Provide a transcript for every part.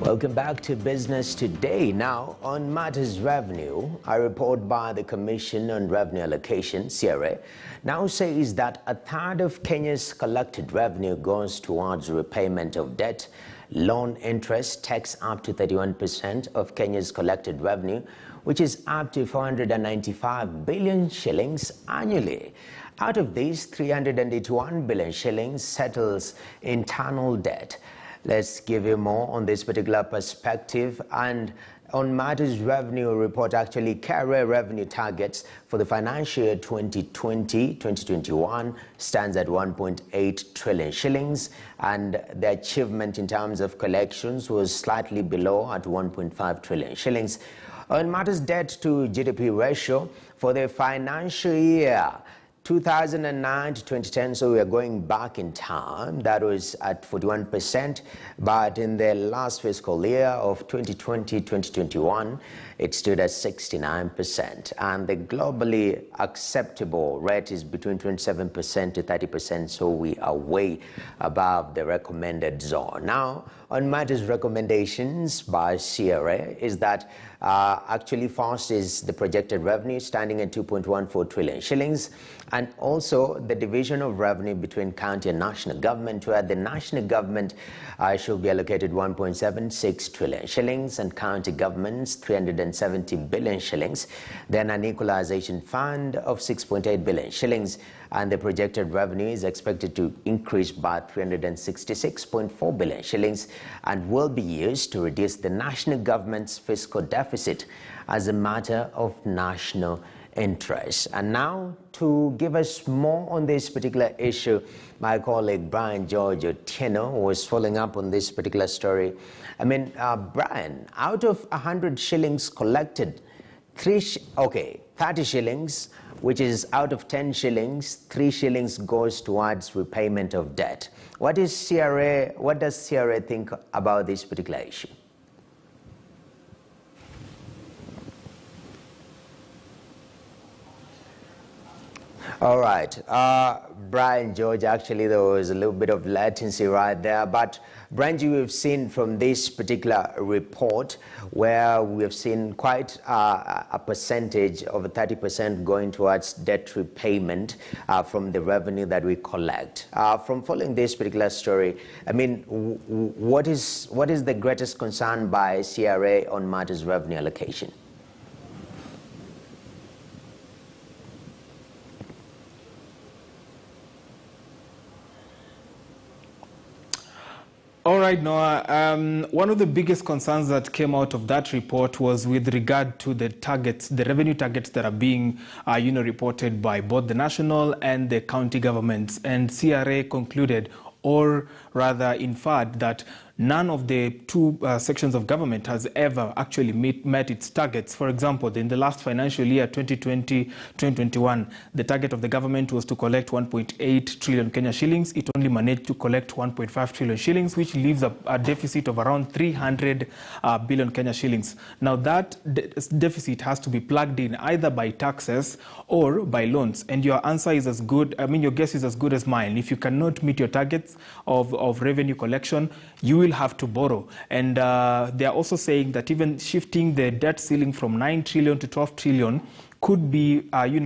Welcome back to Business Today. Now, on matters revenue, a report by the Commission on Revenue Allocation, CRA, now says that a third of Kenya's collected revenue goes towards repayment of debt. Loan interest takes up to 31% of Kenya's collected revenue, which is up to 495 billion shillings annually. Out of these, 381 billion shillings settles internal debt. Let's give you more on this particular perspective. And on matters revenue report, actually, CRA revenue targets for the financial year 2020-2021 stands at 1.8 trillion shillings, and the achievement in terms of collections was slightly below at 1.5 trillion shillings. On matters debt to GDP ratio for the financial year 2009 to 2010, so we are going back in time, that was at 41%, but in the last fiscal year of 2020-2021, it stood at 69%, and the globally acceptable rate is between 27% to 30%, so we are way above the recommended zone. Now, on matters recommendations by CRA is that actually first is the projected revenue standing at 2.14 trillion shillings, and also the division of revenue between county and national government, where the national government should be allocated 1.76 trillion shillings and county governments 370 billion shillings, then an equalization fund of 6.8 billion shillings, and the projected revenue is expected to increase by 366.4 billion shillings and will be used to reduce the national government's fiscal deficit as a matter of national interest. And now, to give us more on this particular issue, my colleague Brian George Otieno was following up on this particular story. Brian, out of 100 shillings collected, 30 shillings, which is out of 10 shillings, 3 shillings goes towards repayment of debt. What does CRA think about this particular issue? All right, Brian George, actually there was a little bit of latency right there, but Brian, we've seen from this particular report where we have seen quite a percentage of 30% going towards debt repayment from the revenue that we collect. From following this particular story, what is the greatest concern by CRA on matters revenue allocation? All right, Noah. One of the biggest concerns that came out of that report was with regard to the targets, the revenue targets that are being, reported by both the national and the county governments. And CRA concluded, or rather inferred, that none of the two sections of government has ever actually met its targets. For example, in the last financial year, 2020-2021, the target of the government was to collect 1.8 trillion Kenya shillings. It only managed to collect 1.5 trillion shillings, which leaves a deficit of around 300 billion Kenya shillings. Now, that deficit has to be plugged in either by taxes or by loans. And your answer is as good, your guess is as good as mine. If you cannot meet your targets of revenue collection, you will have to borrow. And they are also saying that even shifting the debt ceiling from 9 trillion to 12 trillion could be,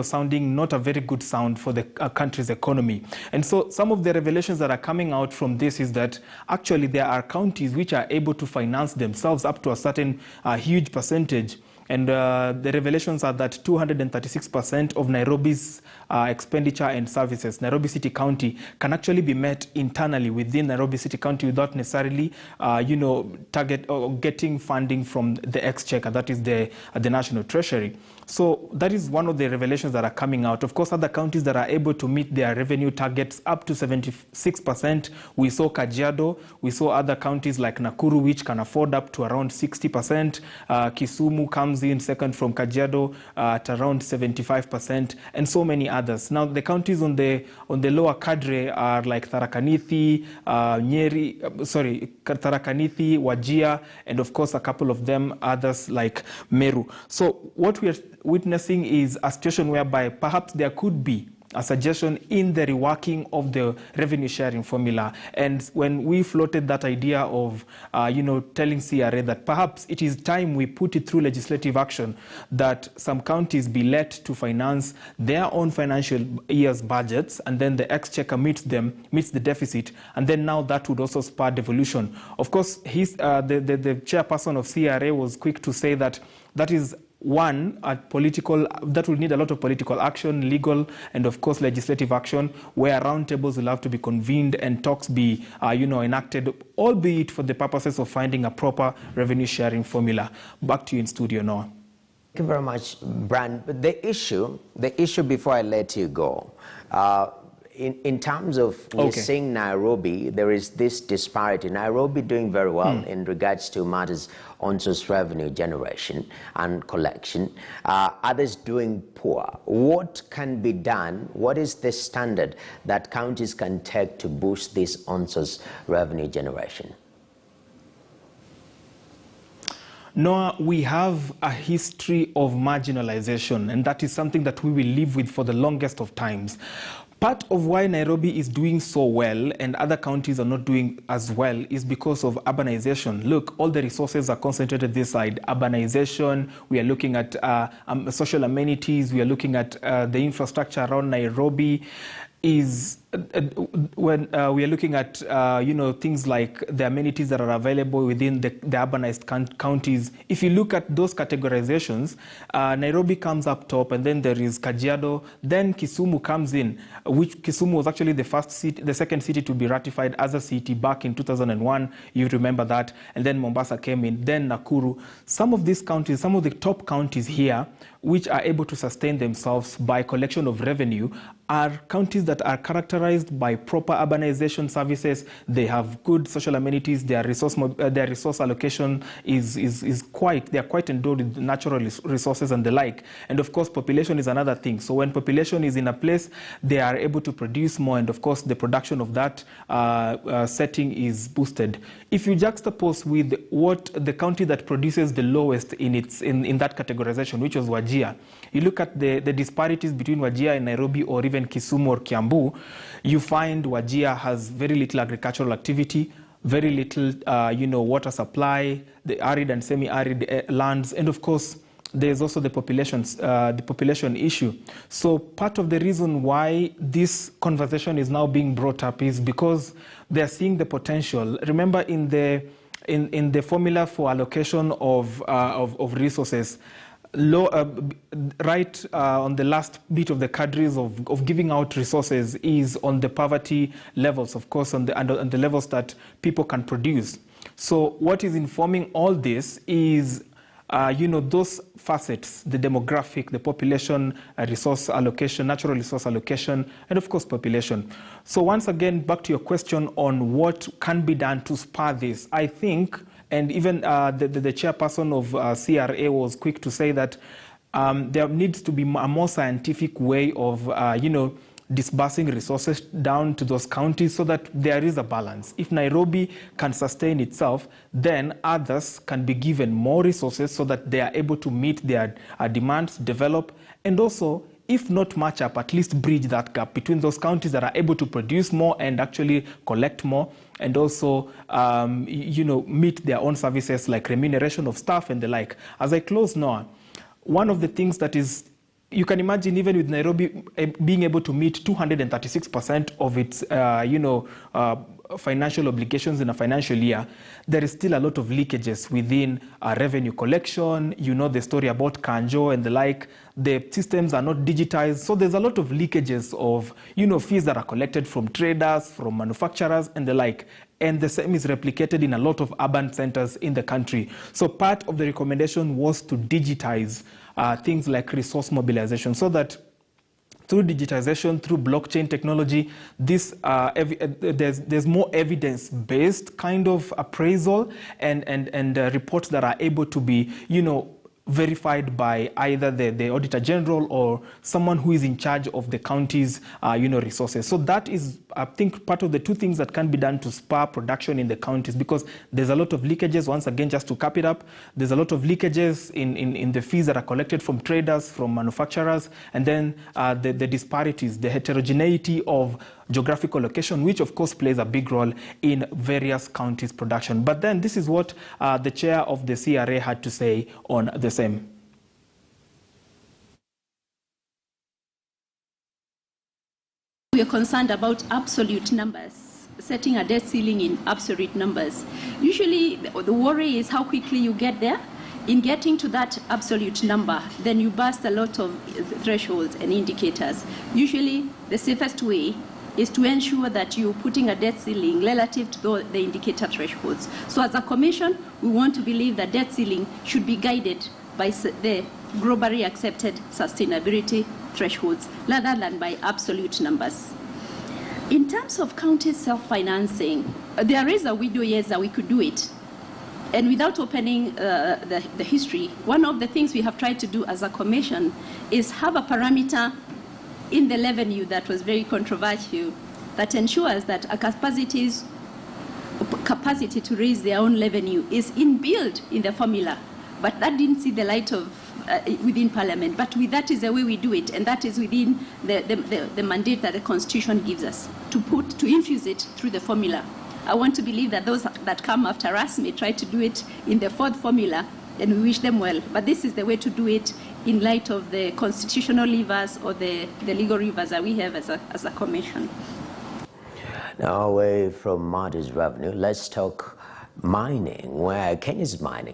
sounding not a very good sound for the country's economy. And so some of the revelations that are coming out from this is that actually there are counties which are able to finance themselves up to a certain huge percentage. And the revelations are that 236% of Nairobi's expenditure and services, Nairobi City County, can actually be met internally within Nairobi City County without necessarily, target or getting funding from the exchequer, that is the National Treasury. So that is one of the revelations that are coming out. Of course, other counties that are able to meet their revenue targets up to 76%. We saw Kajiado. We saw other counties like Nakuru, which can afford up to around 60%. Kisumu comes in second from Kajiado at around 75%, and so many others. Now, the counties on the lower cadre are like Tharaka Nithi, Tharaka-Nithi, Wajir, and of course a couple of them others like Meru. So what we are witnessing is a situation whereby perhaps there could be a suggestion in the reworking of the revenue sharing formula. And when we floated that idea of, telling CRA that perhaps it is time we put it through legislative action, that some counties be let to finance their own financial year's budgets, and then the exchequer meets the deficit, and then now that would also spur devolution. Of course, the chairperson of CRA was quick to say that is that will need a lot of political action, legal, and of course legislative action, where roundtables will have to be convened and talks be enacted, albeit for the purposes of finding a proper revenue sharing formula. Back to you in studio, Noah. Thank you very much, Bran. But the issue before I let you go, in terms of we're seeing Nairobi, there is this disparity. Nairobi doing very well in regards to matters on source revenue generation and collection. Others doing poor. What can be done? What is the standard that counties can take to boost this on-source revenue generation? Noah, we have a history of marginalization, and that is something that we will live with for the longest of times. Part of why Nairobi is doing so well and other counties are not doing as well is because of urbanization. Look, all the resources are concentrated this side. Urbanization, we are looking at social amenities, we are looking at the infrastructure around Nairobi. When we are looking at things like the amenities that are available within the urbanized counties. If you look at those categorizations, Nairobi comes up top, and then there is Kajiado, then Kisumu comes in, which Kisumu was actually the second city to be ratified as a city back in 2001. You remember that, and then Mombasa came in, then Nakuru. Some of these counties, some of the top counties here, which are able to sustain themselves by collection of revenue, are counties that are characterized by proper urbanization services. They have good social amenities. Their resource allocation they are quite endowed with natural resources and the like. And of course, population is another thing. So when population is in a place, they are able to produce more, and of course, the production of that setting is boosted. If you juxtapose with what the county that produces the lowest in that categorization, which was Wajir, you look at the disparities between Wajir and Nairobi, or even Kisumu or Kiambu, you find Wajir has very little agricultural activity, very little water supply, the arid and semi-arid lands, and of course there's also the population issue. So part of the reason why this conversation is now being brought up is because they're seeing the potential. Remember, in the formula for allocation of resources, right on the last bit of the cadres of giving out resources is on the poverty levels, of course, on the levels that people can produce. So what is informing all this is those facets: the demographic, the population, resource allocation, natural resource allocation, and of course population. So once again, back to your question on what can be done to spur this, I think, and even the chairperson of CRA was quick to say that there needs to be a more scientific way of disbursing resources down to those counties so that there is a balance. If Nairobi can sustain itself, then others can be given more resources so that they are able to meet their demands, develop, and also, if not match up, at least bridge that gap between those counties that are able to produce more and actually collect more, and also meet their own services like remuneration of staff and the like. As I close, Noah, one of the things that is, you can imagine, even with Nairobi being able to meet 236% of its financial obligations in a financial year, there is still a lot of leakages within revenue collection. You know the story about Kanjo and the like. The systems are not digitized, so there's a lot of leakages of fees that are collected from traders, from manufacturers and the like. And the same is replicated in a lot of urban centers in the country. So part of the recommendation was to digitize things like resource mobilization, so that through digitization, through blockchain technology, there's more evidence-based kind of appraisal and reports that are able to be, verified by either the Auditor General or someone who is in charge of the county's, resources. So that is I think part of the two things that can be done to spur production in the counties, because there's a lot of leakages, once again, just to cap it up, there's a lot of leakages in the fees that are collected from traders, from manufacturers, and then the disparities, the heterogeneity of geographical location, which of course plays a big role in various counties' production. But then this is what the chair of the CRA had to say on the same. We are concerned about absolute numbers, setting a debt ceiling in absolute numbers. Usually the worry is how quickly you get there. In getting to that absolute number, then you burst a lot of thresholds and indicators. Usually the safest way is to ensure that you're putting a debt ceiling relative to the indicator thresholds. So as a commission, we want to believe that debt ceiling should be guided by the globally accepted sustainability thresholds rather than by absolute numbers. In terms of county self-financing, there is a window, yes, that we could do it. And without opening the history, one of the things we have tried to do as a commission is have a parameter in the revenue that was very controversial that ensures that a capacity to raise their own revenue is inbuilt in the formula. But that didn't see the light of within Parliament. But that is the way we do it, and that is within the mandate that the Constitution gives us to infuse it through the formula. I want to believe that those that come after us may try to do it in the fourth formula, and we wish them well. But this is the way to do it in light of the constitutional levers or the legal levers that we have as a commission. Now, away from matters revenue, let's talk mining, where Kenya's mining